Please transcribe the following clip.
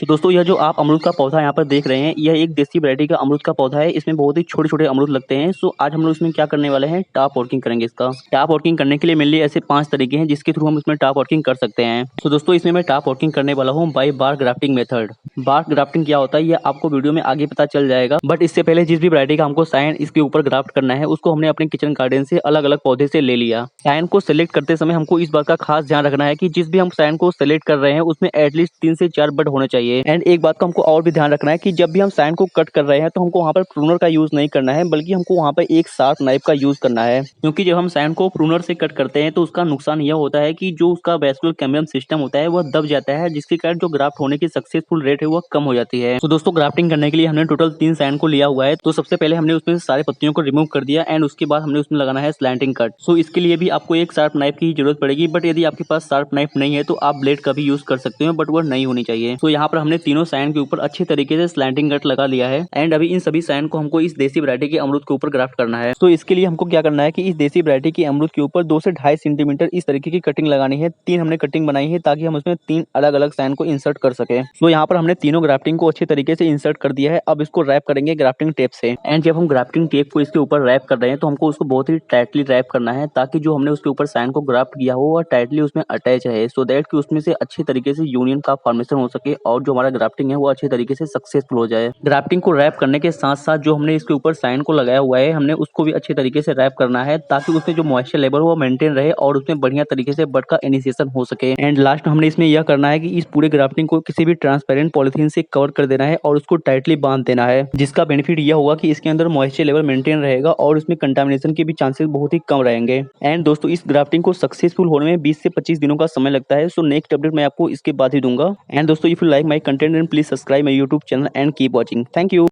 तो दोस्तों यह जो आप अमरूद का पौधा यहाँ पर देख रहे हैं, यह एक देसी वैरायटी का अमरूद का पौधा है। इसमें बहुत ही छोटे-छोटे अमरूद लगते हैं। सो आज हम लोग इसमें क्या करने वाले हैं, टॉप वर्किंग करेंगे इसका। टॉप वर्किंग करने के लिए मेनली ऐसे 5 तरीके हैं जिसके थ्रू हम इसमें टॉप वर्किंग कर सकते हैं। तो दोस्तों इसमें मैं टॉप वर्किंग करने वाला हूँ बाय बार ग्राफ्टिंग मेथड। बार ग्राफ्टिंग क्या होता है ये आपको वीडियो में आगे पता चल जाएगा, बट इससे पहले जिस भी वैरायटी का हमको साइन इसके ऊपर ग्राफ्ट करना है उसको हमने अपने किचन गार्डन से अलग-अलग पौधे से ले लिया। साइन को सेलेक्ट करते समय हमको इस बात का खास ध्यान रखना है कि जिस भी हम साइन को सेलेक्ट कर रहे हैं उसमें एटलीस्ट 3 से 4 बड होने चाहिए। एंड एक बात का हमको और भी ध्यान रखना है कि जब भी हम साइन को कट कर रहे हैं तो हमको वहाँ पर प्रूनर का यूज नहीं करना है, बल्कि हमको वहाँ पर एक शार्प नाइफ का यूज करना है। क्योंकि जब हम साइन को प्रूनर से कट करते हैं तो उसका नुकसान यह होता है कि जो उसका वैस्कुलर कैम्बियम सिस्टम होता है वह दब जाता है, जिसके कारण जो ग्राफ्ट होने की सक्सेसफुल रेट है वह कम हो जाती है। तो दोस्तों ग्राफ्टिंग करने के लिए हमने टोटल 3 साइन को लिया हुआ है। तो सबसे पहले हमने उसमें से सारे पत्तियों को रिमूव कर दिया एंड उसके बाद हमने उसमें लगाना है स्लैंटिंग कट। सो इसके लिए भी आपको एक शार्प नाइफ की जरूरत पड़ेगी, बट यदि आपके पास शार्प नाइफ नहीं है तो आप ब्लेड का भी यूज कर सकते हो, बट वह नहीं होनी चाहिए। तो यहाँ पर हमने तीनों साइन के ऊपर अच्छी तरीके से स्लैंटिंग कट लगा लिया है एंड अभी इन सभी साइन को हमको इस देसी वैरायटी के अमरूद के ऊपर ग्राफ्ट करना है। तो इसके लिए हमको क्या करना है कि इस देसी वैरायटी के अमरूद के ऊपर 2 से 2.5 सेंटीमीटर इस तरीके की कटिंग लगानी है। 3 हमने कटिंग बनाई है ताकि हम उसमें 3 अलग-अलग साइन को इंसर्ट कर सके। तो यहाँ पर हमने तीनों ग्राफ्टिंग को अच्छे तरीके से इंसर्ट कर दिया है। अब इसको रैप करेंगे ग्राफ्टिंग टेप से। एंड जब हम ग्राफ्टिंग टेप को इसके ऊपर रैप कर रहे हैं तो हमको उसको बहुत ही टाइटली रैप करना है ताकि जो हमने उसके ऊपर साइन को ग्राफ्ट किया हो वह टाइटली उसमें अटैच है, सो दैट कि उसमें से अच्छी तरीके से यूनियन का फॉर्मेशन हो सके और जो हमारा ग्राफ्टिंग है वो अच्छे तरीके से सक्सेसफुल हो जाए। ग्राफ्टिंग को रैप करने के साथ साथ जो हमने इसके ऊपर साइन को लगाया हुआ है हमने उसको भी अच्छे तरीके से रैप करना है ताकि उसमें जो मॉइस्चर लेवल वो मेंटेन रहे और उसमें बढ़िया तरीके से बड का इनिशिएशन हो सके। एंड लास्ट हमने इसमें यह करना है कि इस पूरे ग्राफ्टिंग को किसी भी ट्रांसपेरेंट पॉलिथीन से कवर कर देना है और उसको टाइटली बांध देना है, जिसका बेनिफिट यह होगा कि इसके अंदर मॉइस्चर लेवल मेंटेन रहेगा और उसमें कंटामिनेशन के भी चांसेस बहुत ही कम रहेंगे। एंड दोस्तों इस ग्राफ्टिंग को सक्सेसफुल होने में 20 से 25 दिनों का समय लगता है। सो नेक्स्ट अपडेट मैं आपको इसके बाद ही दूंगा। एंड दोस्तों if you like my content then please subscribe my YouTube channel and keep watching. Thank you.